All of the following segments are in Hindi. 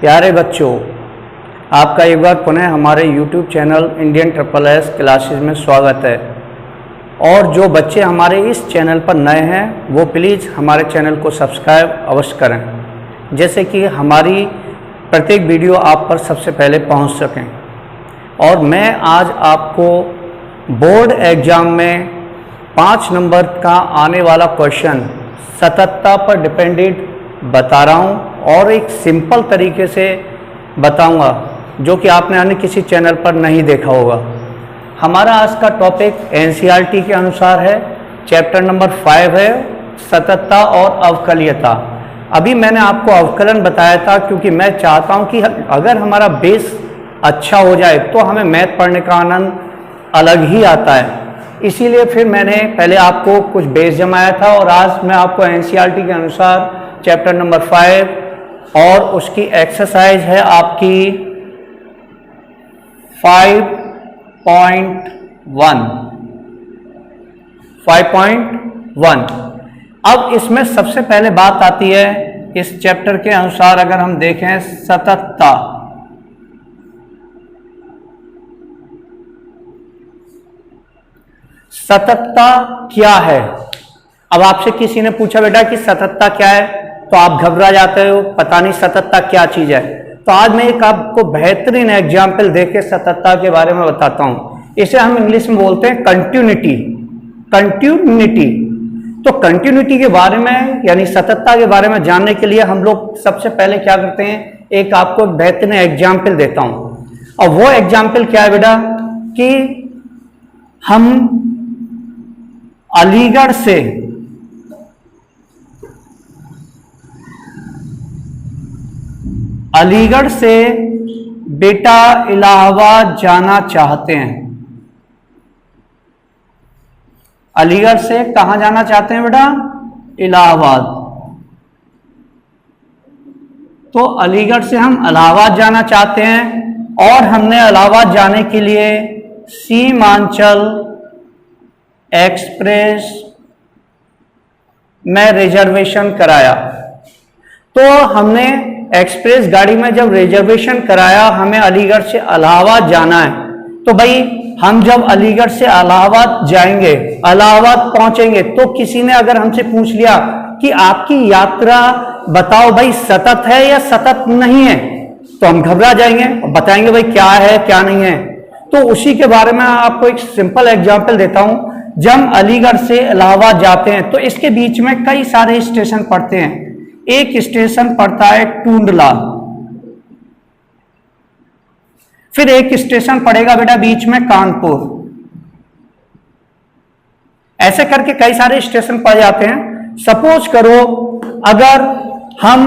प्यारे बच्चों, आपका एक बार पुनः हमारे YouTube channel Indian triple S classes में स्वागत है। और जो बच्चे हमारे इस चैनल पर नए हैं वो प्लीज़ हमारे चैनल को सब्सक्राइब अवश्य करें, जैसे कि हमारी प्रत्येक वीडियो आप पर सबसे पहले पहुंच सकें। और मैं आज आपको बोर्ड एग्ज़ाम में 5 नंबर का आने वाला क्वेश्चन सततता पर डिपेंडेंट बता रहा हूं और एक सिंपल तरीके से बताऊंगा जो कि आपने अन्य किसी चैनल पर नहीं देखा होगा। हमारा आज का टॉपिक एनसीईआरटी के अनुसार है, चैप्टर नंबर 5 है सततता और अवकलनीयता। अभी मैंने आपको अवकलन बताया था क्योंकि मैं चाहता हूं कि अगर हमारा बेस अच्छा हो जाए तो हमें मैथ पढ़ने का आनंद अलग ही आता है। इसीलिए फिर मैंने पहले आपको कुछ बेस जमाया था और आज मैं आपको एनसीईआरटी के अनुसार चैप्टर नंबर 5 और उसकी एक्सरसाइज है आपकी 5.1। अब इसमें सबसे पहले बात आती है इस चैप्टर के अनुसार, अगर हम देखें सततता। सततता क्या है? अब आपसे किसी ने पूछा बेटा कि सततता क्या है, तो आप घबरा जाते हो, पता नहीं सततता क्या चीज है। तो आज मैं एक आपको बेहतरीन एग्जाम्पल देके सततता के बारे में बताता हूं। इसे हम इंग्लिश में बोलते हैं कंटिन्यूटी। तो कंटिन्यूटी के बारे में यानी सततता के बारे में जानने के लिए हम लोग सबसे पहले क्या करते हैं, एक आपको बेहतरीन एग्जाम्पल देता हूं। और वो एग्जाम्पल क्या है बेटा कि हम अलीगढ़ से बेटा इलाहाबाद जाना चाहते हैं। अलीगढ़ से कहां जाना चाहते हैं बेटा? इलाहाबाद। तो अलीगढ़ से हम इलाहाबाद जाना चाहते हैं और हमने इलाहाबाद जाने के लिए सीमांचल एक्सप्रेस में रिजर्वेशन कराया। तो हमने एक्सप्रेस गाड़ी में जब रिजर्वेशन कराया, हमें अलीगढ़ से इलाहाबाद जाना है। तो भाई हम जब अलीगढ़ से इलाहाबाद जाएंगे, इलाहाबाद पहुंचेंगे, तो किसी ने अगर हमसे पूछ लिया कि आपकी यात्रा बताओ भाई सतत है या सतत नहीं है, तो हम घबरा जाएंगे और बताएंगे भाई क्या है क्या नहीं है। तो उसी के बारे में आपको एक सिंपल एग्जाम्पल देता हूं। जब अलीगढ़ से इलाहाबाद जाते हैं तो इसके बीच में कई सारे स्टेशन पड़ते हैं। एक स्टेशन पड़ता है टूंडला, फिर एक स्टेशन पड़ेगा बेटा बीच में कानपुर। ऐसे करके कई सारे स्टेशन पड़ जाते हैं। सपोज करो अगर हम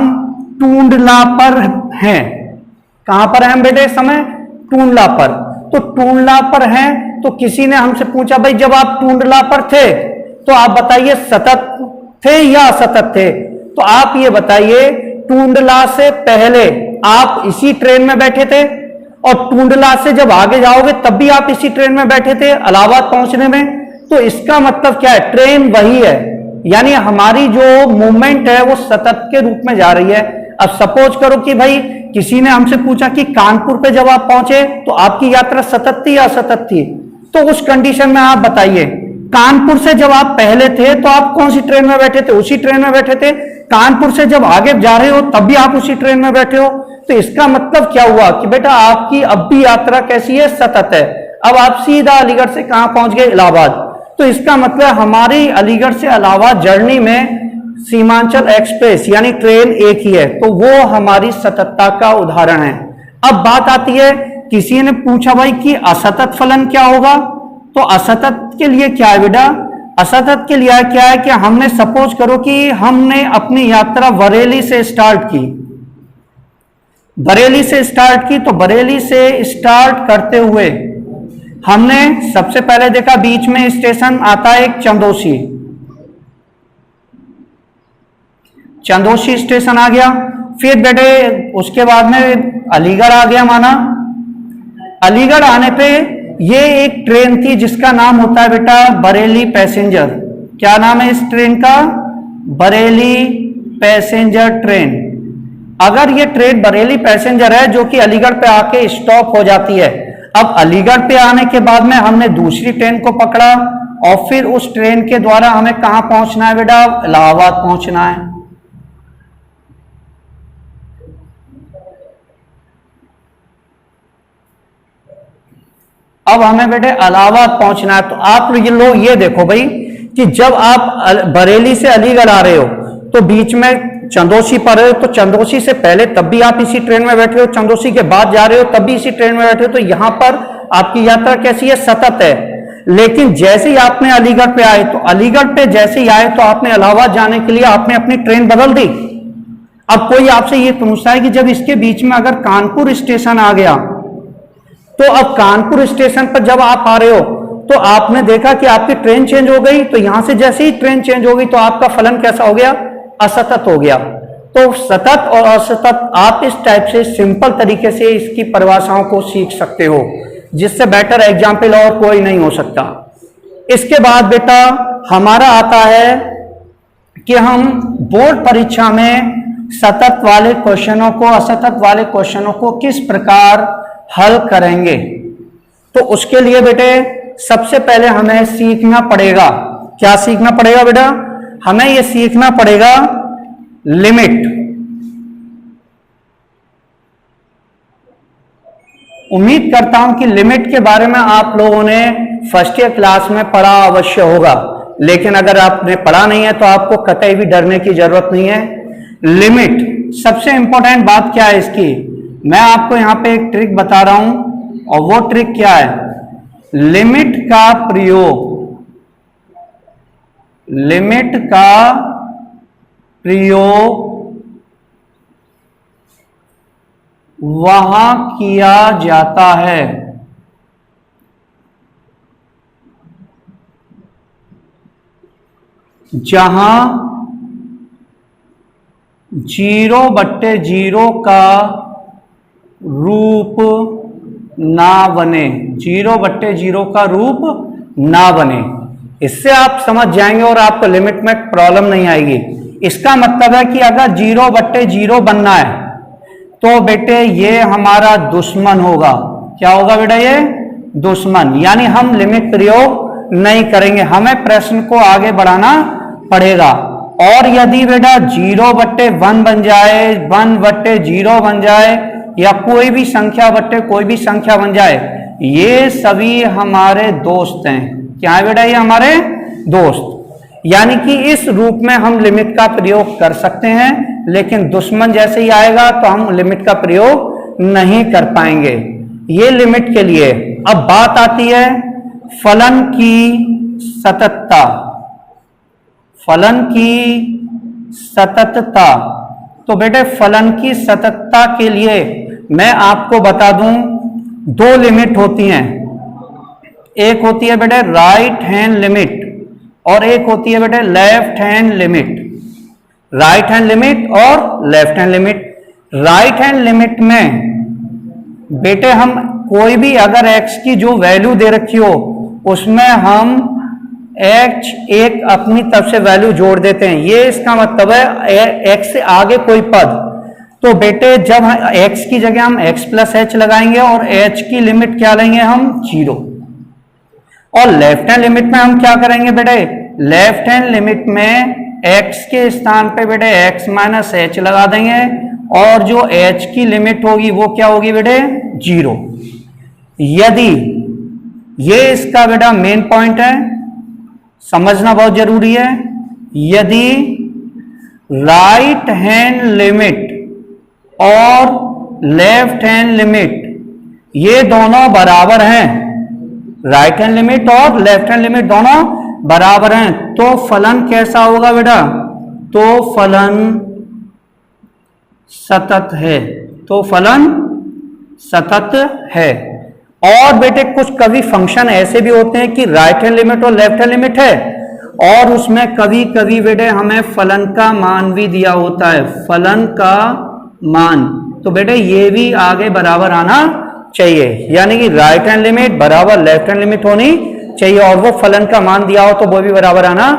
टूंडला पर हैं, कहां पर हैं बेटे इस समय? टूंडला पर। तो टूंडला पर हैं तो किसी ने हमसे पूछा भाई जब आप टूंडला पर थे तो आप बताइए सतत थे या असतत थे। तो आप ये बताइए टूंडला से पहले आप इसी ट्रेन में बैठे थे और टूंडला से जब आगे जाओगे तब भी आप इसी ट्रेन में बैठे थे इलाहाबाद पहुंचने में। तो इसका मतलब क्या है? ट्रेन वही है, यानी हमारी जो मूवमेंट है वो सतत के रूप में जा रही है। अब सपोज करो कि भाई किसी ने हमसे पूछा कि कानपुर पे जब आप पहुंचे तो आपकी यात्रा सतत थी या असतत थी। तो उस कंडीशन में आप बताइए कानपुर से जब आप पहले थे तो आप कौन सी ट्रेन में बैठे थे? उसी ट्रेन में बैठे थे। कानपुर से जब आगे जा रहे हो तब भी आप उसी ट्रेन में बैठे हो। तो इसका मतलब क्या हुआ कि बेटा आपकी अब भी यात्रा कैसी है? सतत है। अब आप सीधा अलीगढ़ से कहां पहुंच गए? इलाहाबाद। तो इसका मतलब हमारी अलीगढ़ से इलाहाबाद जर्नी में सीमांचल एक्सप्रेस यानी ट्रेन एक ही है। तो वो हमारी सततता का उदाहरण है। अब बात आती है, किसी ने पूछा भाई कि असतत फलन क्या होगा? तो असतत के लिए क्या है बेटा? असतत के लिए क्या है कि हमने सपोज करो कि हमने अपनी यात्रा बरेली से स्टार्ट की। बरेली से स्टार्ट की तो बरेली से स्टार्ट करते हुए हमने सबसे पहले देखा बीच में स्टेशन आता है एक चंदोशी स्टेशन आ गया। फिर बेटे उसके बाद में अलीगढ़ आ गया माना। अलीगढ़ आने पे ये एक ट्रेन थी जिसका नाम होता है बेटा बरेली पैसेंजर। क्या नाम है इस ट्रेन का? Bareilly passenger train. अगर ये ट्रेन बरेली पैसेंजर है जो कि अलीगढ़ पे आके स्टॉप हो जाती है, अब अलीगढ़ पे आने के बाद में हमने दूसरी ट्रेन को पकड़ा और फिर उस ट्रेन के द्वारा हमें कहां पहुंचना है बेटा, इलाहाबाद पहुंचना है। अब हमें बेटे इलाहाबाद पहुंचना है। तो आप लोग ये देखो भाई कि जब आप बरेली से अलीगढ़ आ रहे हो तो बीच में चंदोसी पर है, तो चंदोसी से पहले तब भी आप इसी ट्रेन में बैठे हो, चंदोसी के बाद जा रहे हो तब भी इसी ट्रेन में बैठे हो। तो यहां पर आपकी यात्रा कैसी है, सतत है। लेकिन जैसे ही आपने अलीगढ़ पे आए तो अलीगढ़ पे जैसे ही आए तो आपने इलाहाबाद जाने के लिए आपने अपनी ट्रेन बदल दी। अब कोई आपसे ये पूछता है कि जब इसके बीच में अगर कानपुर स्टेशन आ गया तो अब कानपुर स्टेशन पर जब आप आ रहे हो तो आपने देखा कि आपकी ट्रेन चेंज हो गई, तो यहां से जैसे ही ट्रेन चेंज हो गई तो आपका फलन कैसा हो गया, असतत हो गया। तो सतत और असतत आप इस टाइप से सिंपल तरीके से इसकी परिभाषाओं को सीख सकते हो, जिससे बेटर एग्जाम्पल और कोई नहीं हो सकता। इसके बाद बेटा हमारा आता है कि हम बोर्ड परीक्षा में सतत वाले क्वेश्चनों को, असतत वाले क्वेश्चनों को किस प्रकार हल करेंगे। तो उसके लिए बेटे सबसे पहले हमें सीखना पड़ेगा, क्या सीखना पड़ेगा बेटा, हमें यह सीखना पड़ेगा लिमिट। उम्मीद करता हूं कि लिमिट के बारे में आप लोगों ने फर्स्ट ईयर क्लास में पढ़ा अवश्य होगा, लेकिन अगर आपने पढ़ा नहीं है तो आपको कतई भी डरने की जरूरत नहीं है। लिमिट सबसे इंपॉर्टेंट बात क्या है इसकी, मैं आपको यहां पे एक ट्रिक बता रहा हूं और वो ट्रिक क्या है, लिमिट का प्रयोग, लिमिट का प्रयोग वहां किया जाता है जहां 0/0 का रूप ना बने, 0/0 का रूप ना बने। इससे आप समझ जाएंगे और आपको लिमिट में प्रॉब्लम नहीं आएगी। इसका मतलब है कि अगर 0/0 बनना है तो बेटे ये हमारा दुश्मन होगा। क्या होगा बेटा, ये दुश्मन, यानी हम लिमिट प्रयोग नहीं करेंगे, हमें प्रश्न को आगे बढ़ाना पड़ेगा। और यदि बेटा 0/1 बन जाए, 1/0 बन जाए या कोई भी संख्या बट्टे कोई भी संख्या बन जाए, ये सभी हमारे दोस्त हैं। क्या है बेटा, ये हमारे दोस्त, यानी कि इस रूप में हम लिमिट का प्रयोग कर सकते हैं, लेकिन दुश्मन जैसे ही आएगा तो हम लिमिट का प्रयोग नहीं कर पाएंगे। ये लिमिट के लिए। अब बात आती है फलन की सततता, फलन की सततता। तो बेटे फलन की सततता के लिए मैं आपको बता दूं, दो लिमिट होती हैं, एक होती है बेटे राइट हैंड लिमिट और एक होती है बेटे left hand limit. Right hand limit और left hand limit. Right hand limit में बेटे हम कोई भी अगर x की जो वैल्यू दे रखी हो उसमें हम h एक अपनी तरफ से वैल्यू जोड़ देते हैं, ये इसका मतलब है x से आगे कोई पद। तो बेटे जब x की जगह हम x+h लगाएंगे और h की लिमिट क्या लेंगे हम 0। और लेफ्ट हैंड लिमिट में हम क्या करेंगे बेटे, लेफ्ट हैंड लिमिट में x के स्थान पे बेटे x-h लगा देंगे और जो h की लिमिट होगी वो क्या होगी बेटे 0। यदि ये इसका बेटा मेन पॉइंट है, समझना बहुत जरूरी है, यदि राइट हैंड लिमिट और लेफ्ट हैंड लिमिट ये दोनों बराबर हैं, राइट हैंड लिमिट और लेफ्ट हैंड लिमिट दोनों बराबर हैं, तो फलन कैसा होगा बेटा, तो फलन सतत है, तो फलन सतत है। और बेटे कुछ कभी फंक्शन ऐसे भी होते हैं कि राइट हैंड लिमिट और लेफ्ट हैंड लिमिट है और उसमें कभी कभी बेटे हमें फलन का मान भी दिया होता है, फलन का मान। तो बेटे ये भी आगे बराबर आना चाहिए, यानी कि राइट हैंड लिमिट बराबर लेफ्ट हैंड लिमिट होनी चाहिए और वो फलन का मान दिया हो तो वो भी बराबर आना।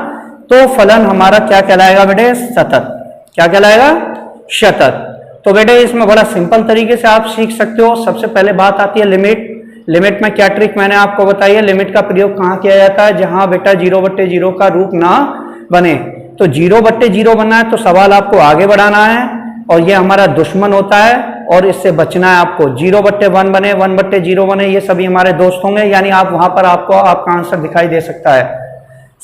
तो फलन हमारा क्या कहलाएगा बेटे, सतत। क्या कहलाएगा, सतत। तो बेटे इसमें बड़ा सिंपल तरीके से आप सीख सकते हो। सबसे पहले बात आती है लिमिट। लिमिट में क्या ट्रिक मैंने आपको बताई है। लिमिट का प्रयोग कहाँ किया जाता है, जहां बेटा 0/0 का रूप ना बने। तो 0/0 बनना है तो सवाल आपको आगे बढ़ाना है और ये हमारा दुश्मन होता है और इससे बचना है आपको। 0/1 बने, 1/0 बने, ये सभी हमारे दोस्त होंगे, यानी आप वहां पर आपको आपका आंसर दिखाई दे सकता है।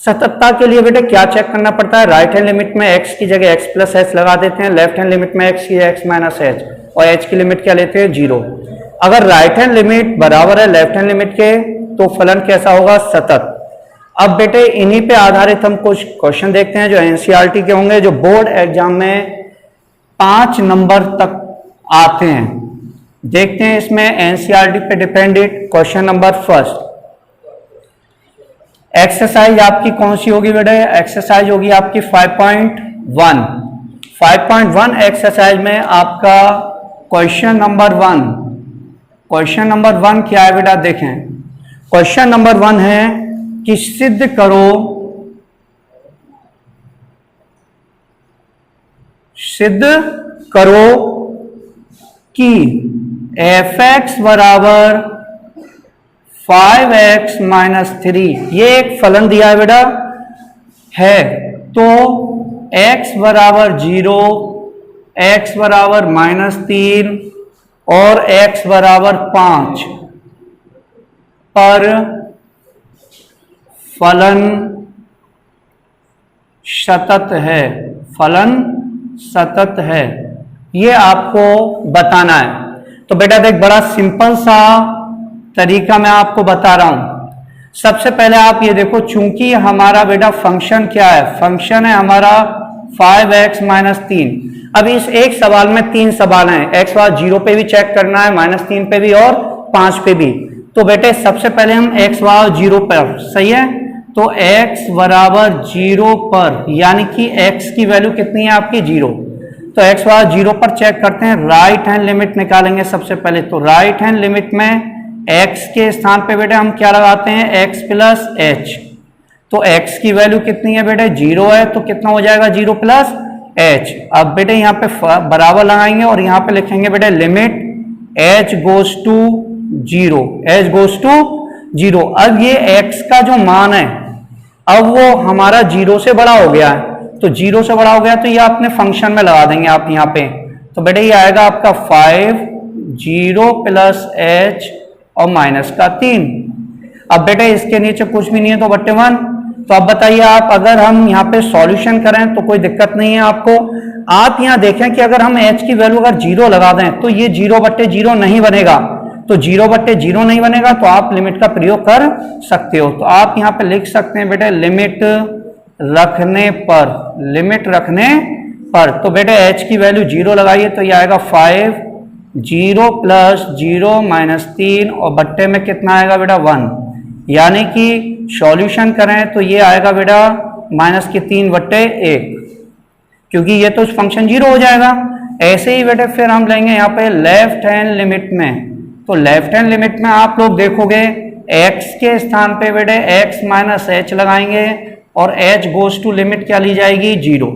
सततता के लिए बेटे क्या चेक करना पड़ता है, राइट हैंड लिमिट में x की जगह x प्लस h लगा देते हैं, लेफ्ट हैंड लिमिट में x की x माइनस h, और h की लिमिट क्या लेते हैं 0। अगर राइट हैंड लिमिट बराबर है लेफ्ट हैंड लिमिट के तो फलन कैसा होगा, सतत। अब बेटे इन्हीं पे आधारित हम कुछ क्वेश्चन देखते हैं जो एनसीईआरटी के होंगे, जो बोर्ड एग्जाम में 5 नंबर तक आते हैं। देखते हैं इसमें एनसीईआरटी पे dependent question number first. Exercise आपकी कौन सी होगी बेटे, एक्सरसाइज होगी आपकी 5.1। 5.1 एक्सरसाइज में आपका क्वेश्चन नंबर 1। क्वेश्चन नंबर 1 क्या है बेटा, देखें। क्वेश्चन नंबर 1 है कि सिद्ध करो कि f(x) बराबर 5x माइनस 3, ये एक फलन दिया है बेटा है। तो x बराबर 0, x बराबर -3 और x बराबर 5 पर फलन सतत है। फलन सतत है, ये आपको बताना है। तो बेटा देख, बड़ा सिंपल सा तरीका मैं आपको बता रहा हूं। सबसे पहले आप ये देखो, चूंकि हमारा बेटा फंक्शन क्या है, फंक्शन है हमारा 5x माइनस 3। अब इस एक सवाल में 3 सवाल हैं, x वाला 0 पे भी चेक करना है, -3 पे भी और 5 पे भी। तो बेटे सबसे पहले हम x वाला 0 पर, सही है, तो x बराबर 0 पर, यानी कि x की वैल्यू कितनी है आपकी 0। तो x वाला 0 पर चेक करते हैं, राइट हैंड लिमिट निकालेंगे सबसे पहले। तो राइट हैंड लिमिट में x के स्थान पे बेटे हम क्या लगाते हैं, x प्लस h। तो x की वैल्यू कितनी है बेटे 0 है, तो कितना हो जाएगा 0 प्लस h। अब बेटे यहाँ पे बराबर लगाएंगे और यहाँ पे लिखेंगे बेटे limit h goes to 0, h goes to 0। अब ये x का जो मान है अब वो हमारा 0 से बड़ा हो गया है, तो 0 से बड़ा हो गया तो ये अपने फंक्शन में लगा देंगे आप यहाँ पे। तो बेटे ये आएगा आपका 5 0 प्लस h और माइनस का 3। अब बेटे इसके नीचे कुछ भी नहीं है तो बट्टे 1। तो अब बताइए आप, अगर हम यहाँ पे सॉल्यूशन करें तो कोई दिक्कत नहीं है आपको। आप यहाँ देखें कि अगर हम h की वैल्यू अगर 0 लगा दें तो ये 0/0 नहीं बनेगा। तो 0/0 नहीं बनेगा तो आप लिमिट का प्रयोग कर सकते हो। तो आप यहाँ पे लिख सकते हैं बेटे लिमिट रखने पर, लिमिट रखने पर। तो बेटे h की वैल्यू 0 लगाइए तो ये आएगा 5 0 प्लस 0 माइनस 3 और बट्टे में कितना आएगा बेटा 1, यानी कि सॉल्यूशन करें तो ये आएगा बेटा -3/1, क्योंकि ये तो फंक्शन 0 हो जाएगा। ऐसे ही बेटे फिर हम लेंगे यहाँ पे लेफ्ट हैंड लिमिट में। तो लेफ्ट हैंड लिमिट में आप लोग देखोगे x के स्थान पे बेटे x माइनस h लगाएंगे और h गोज टू लिमिट क्या ली जाएगी 0।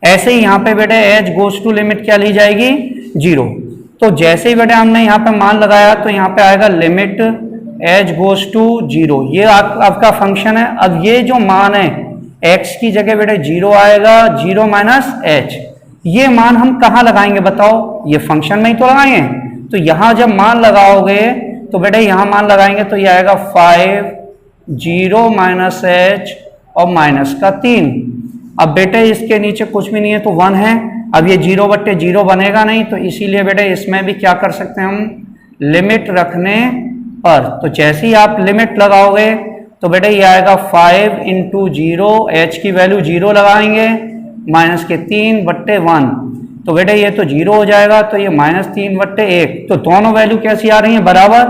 ऐसे ही यहाँ पे बेटे h गोज टू लिमिट क्या ली जाएगी 0। तो जैसे ही बेटे हमने यहाँ पे मान लगाया तो यहाँ पे आएगा लिमिट h गोज टू 0। ये आपका फंक्शन है। अब ये जो मान है x की जगह बेटे 0 आएगा, 0 माइनस h। ये मान हम कहाँ लगाएंगे बताओ, ये फंक्शन में ही तो लगाएंगे। तो यहां जब मान लगाओगे तो बेटे यहां मान लगाएंगे तो ये आएगा 5 0 माइनस h और माइनस का 3। अब बेटे इसके नीचे कुछ भी नहीं है तो 1 है। अब ये 0/0 बनेगा नहीं, तो इसीलिए बेटे इसमें भी क्या कर सकते हैं हम, लिमिट रखने पर। तो जैसे ही आप लिमिट लगाओगे तो बेटे ये आएगा 5 × 0, h की वैल्यू 0 लगाएंगे, माइनस के 3/1। तो बेटे ये तो 0 हो जाएगा, तो ये -3/1। तो दोनों वैल्यू कैसी आ रही हैं, बराबर।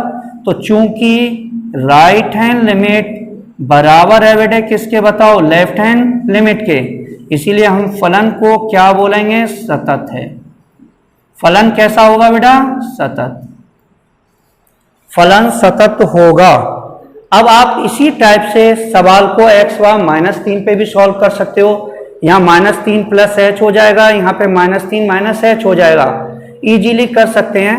तो चूंकि राइट हैंड लिमिट बराबर है बेटे किसके बताओ, लेफ्ट हैंड लिमिट के, इसीलिए हम फलन को क्या बोलेंगे, सतत है। फलन कैसा होगा बेटा, सतत। फलन सतत होगा। अब आप इसी टाइप से सवाल को x व -3 पे भी सॉल्व कर सकते हो। यहाँ -3 प्लस h हो जाएगा, यहाँ पे -3 माइनस h हो जाएगा। इजीली कर सकते हैं।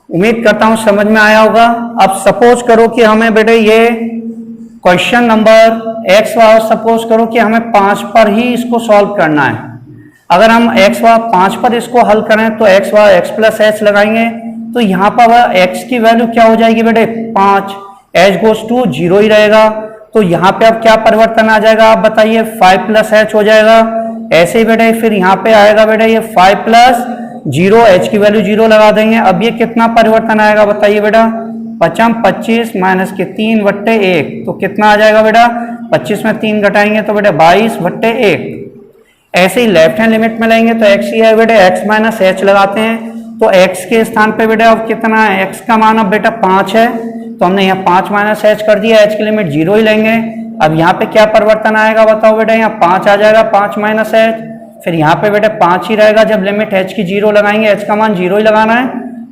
उम्मीद करता हूं समझ में आया होगा। अब सपोज करो कि हमें बेटे ये क्वेश्चन नंबर x वाला सपोज करो कि हमें 5 पर ही इसको सॉल्व करना है। अगर हम x वाला 5 पर इसको हल करें तो x वाला x प्लस एच लगाएंगे तो यहाँ पर x की वैल्यू क्या हो जाएगी बेटे 5, h गोज टू 0 ही रहेगा। तो यहाँ पे अब क्या परिवर्तन आ जाएगा आप बताइए, 5 प्लस एच हो जाएगा। ऐसे ही बेटे फिर यहाँ पे आएगा बेटे ये 5 प्लस 0, h की वैल्यू 0 लगा देंगे। अब ये कितना परिवर्तन आएगा बताइए बेटा, 25 माइनस के 3/1 तो कितना आ जाएगा बेटा, 25 में 3 घटाएंगे तो बेटा 22/1। ऐसे ही लेफ्ट हैंड लिमिट में लेंगे तो x ही है बेटे, x माइनस एच लगाते हैं तो x के स्थान पे बेटा अब कितना है, x का मान अब बेटा 5 है तो हमने यहाँ 5 माइनस एच कर दिया, h की लिमिट 0 ही लेंगे। अब यहाँ पे क्या परिवर्तन आएगा बताओ बेटा, यहाँ 5 आ जाएगा 5 माइनस एच, फिर यहाँ पे बेटा 5 ही रहेगा। जब लिमिट h की 0 लगाएंगे h का मान 0 ही लगाना है।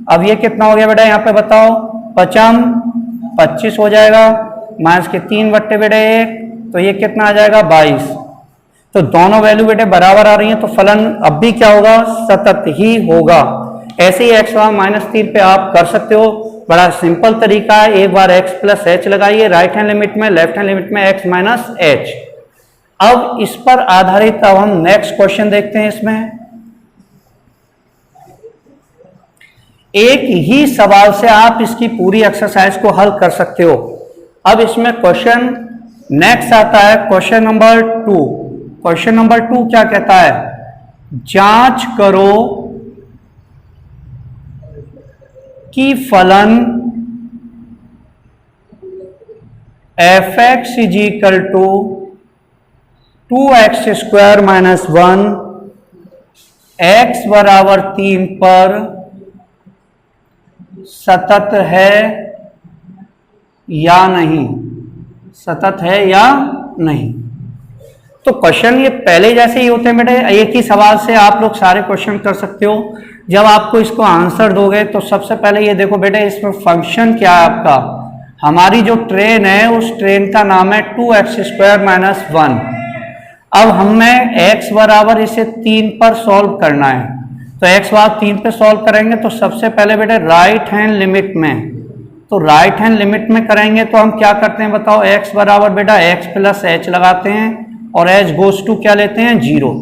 अब ये कितना हो गया बेटा यहाँ पे बताओ, 25 हो जाएगा माइनस के 3/1 तो ये कितना आ जाएगा 22। तो दोनों वैल्यू बेटे बराबर आ रही हैं तो फलन अब भी क्या होगा, सतत ही होगा। ऐसे ही x माइनस 3 पे आप कर सकते हो, बड़ा सिंपल तरीका है। एक बार x प्लस एच लगाइए राइट हैंड लिमिट में, लेफ्ट हैंड लिमिट में x माइनस एच। अब इस पर आधारित अब हम नेक्स्ट क्वेश्चन देखते हैं। इसमें एक ही सवाल से आप इसकी पूरी एक्सरसाइज को हल कर सकते हो। अब इसमें क्वेश्चन नेक्स्ट आता है क्वेश्चन नंबर 2। क्वेश्चन नंबर 2 क्या कहता है, जांच करो कि फलन f(x) = 2x² माइनस 1 x बराबर 3 पर सतत है या नहीं, सतत है या नहीं। तो क्वेश्चन ये पहले जैसे ही होते हैं बेटे, एक ही सवाल से आप लोग सारे क्वेश्चन कर सकते हो। जब आपको इसको आंसर दोगे तो सबसे पहले ये देखो बेटे इसमें फंक्शन क्या है आपका, हमारी जो ट्रेन है उस ट्रेन का नाम है 2x² माइनस 1। अब हमें x बराबर इसे 3 पर सॉल्व करना है तो x बराबर 3 पे सॉल्व करेंगे तो सबसे पहले बेटे राइट हैंड लिमिट में, तो राइट हैंड लिमिट में करेंगे तो हम क्या करते हैं बताओ, x बराबर बेटा x प्लस एच लगाते हैं और h गोज टू क्या लेते हैं 0।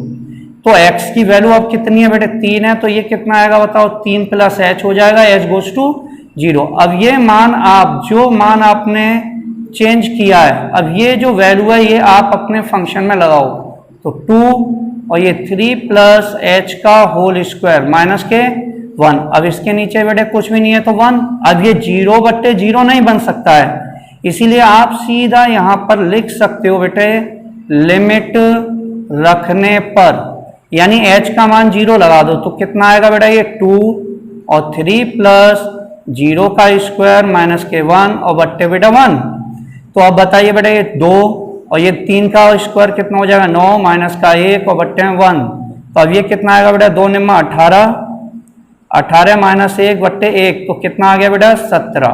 तो x की वैल्यू अब कितनी है बेटे 3 है तो ये कितना आएगा बताओ, 3 प्लस एच हो जाएगा, h गोज टू 0। अब ये मान आप जो मान आपने चेंज किया है, अब ये जो वैल्यू है ये आप अपने फंक्शन में लगाओ तो 2 और ये 3 प्लस एच का होल स्क्वायर माइनस के 1। अब इसके नीचे बेटे कुछ भी नहीं है तो 1। अब ये 0/0 नहीं बन सकता है, इसीलिए आप सीधा यहां पर लिख सकते हो बेटे लिमिट रखने पर, यानी h का मान 0 लगा दो तो कितना आएगा बेटा, ये 2 और 3 प्लस 0 का स्क्वायर माइनस के 1 और बट्टे बेटा 1। तो अब बताइए बेटा ये 2 और ये 3 का स्क्वायर कितना हो जाएगा 9 माइनस का 1 और बट्टे में 1। तो अब ये कितना आएगा बेटा 2 निम्मा 18, 18 माइनस 1 बट्टे 1 तो कितना आ गया बेटा 17।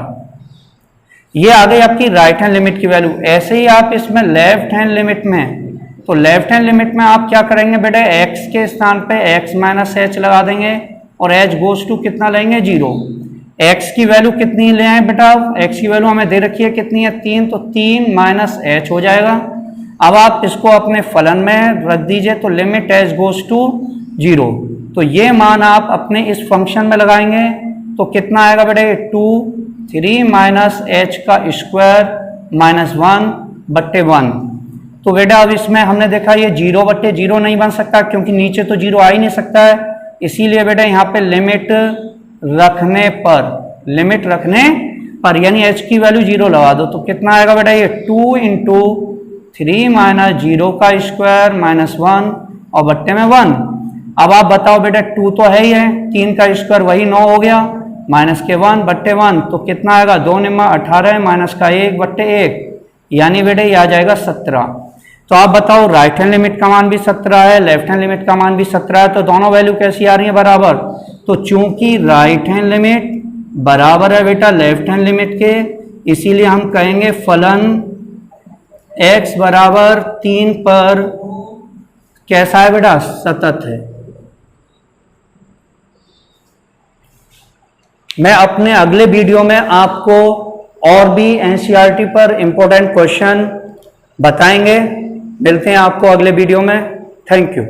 ये आ गई आपकी राइट हैंड लिमिट की वैल्यू। ऐसे ही आप इसमें लेफ्ट हैंड लिमिट में, तो लेफ्ट हैंड लिमिट में आप क्या करेंगे बेटे, x के स्थान पे x माइनस एच लगा देंगे और h गोज टू कितना लेंगे 0। x की वैल्यू कितनी ले आए बेटा, x की वैल्यू हमें दे रखी है कितनी है 3, तो 3 माइनस एच हो जाएगा। अब आप इसको अपने फलन में रख दीजिए तो लिमिट h गोज टू 0। तो ये मान आप अपने इस फंक्शन में लगाएंगे तो कितना आएगा बेटे 2 3 माइनस एच का स्क्वायर माइनस 1 बट्टे 1। तो बेटा अब इसमें हमने देखा ये 0/0 नहीं बन सकता क्योंकि नीचे तो 0 आ ही नहीं सकता है, इसीलिए बेटा यहाँ पे लिमिट रखने पर, लिमिट रखने पर यानी h की वैल्यू 0 लगा दो तो कितना आएगा बेटा, ये 2 इंटू 3 माइनस 0 का स्क्वायर माइनस 1 और बट्टे में 1। अब आप बताओ बेटा 2 तो है ही है, 3 का स्क्वायर वही 9 हो गया माइनस के 1 बट्टे 1 तो कितना आएगा 2 निम्मा 18 माइनस का 1 बट्टे 1 यानी बेटे ये आ जाएगा 17। तो आप बताओ राइट हैंड लिमिट का मान भी 17 है, लेफ्ट हैंड लिमिट का मान भी 17 है, तो दोनों वैल्यू कैसी आ रही है बराबर। तो चूंकि राइट हैंड लिमिट बराबर है बेटा लेफ्ट हैंड लिमिट के, इसीलिए हम कहेंगे फलन x बराबर 3 पर कैसा है बेटा, सतत है। मैं अपने अगले वीडियो में आपको और भी एनसीईआरटी पर इंपॉर्टेंट क्वेश्चन बताएंगे। मिलते हैं आपको अगले वीडियो में। Thank you.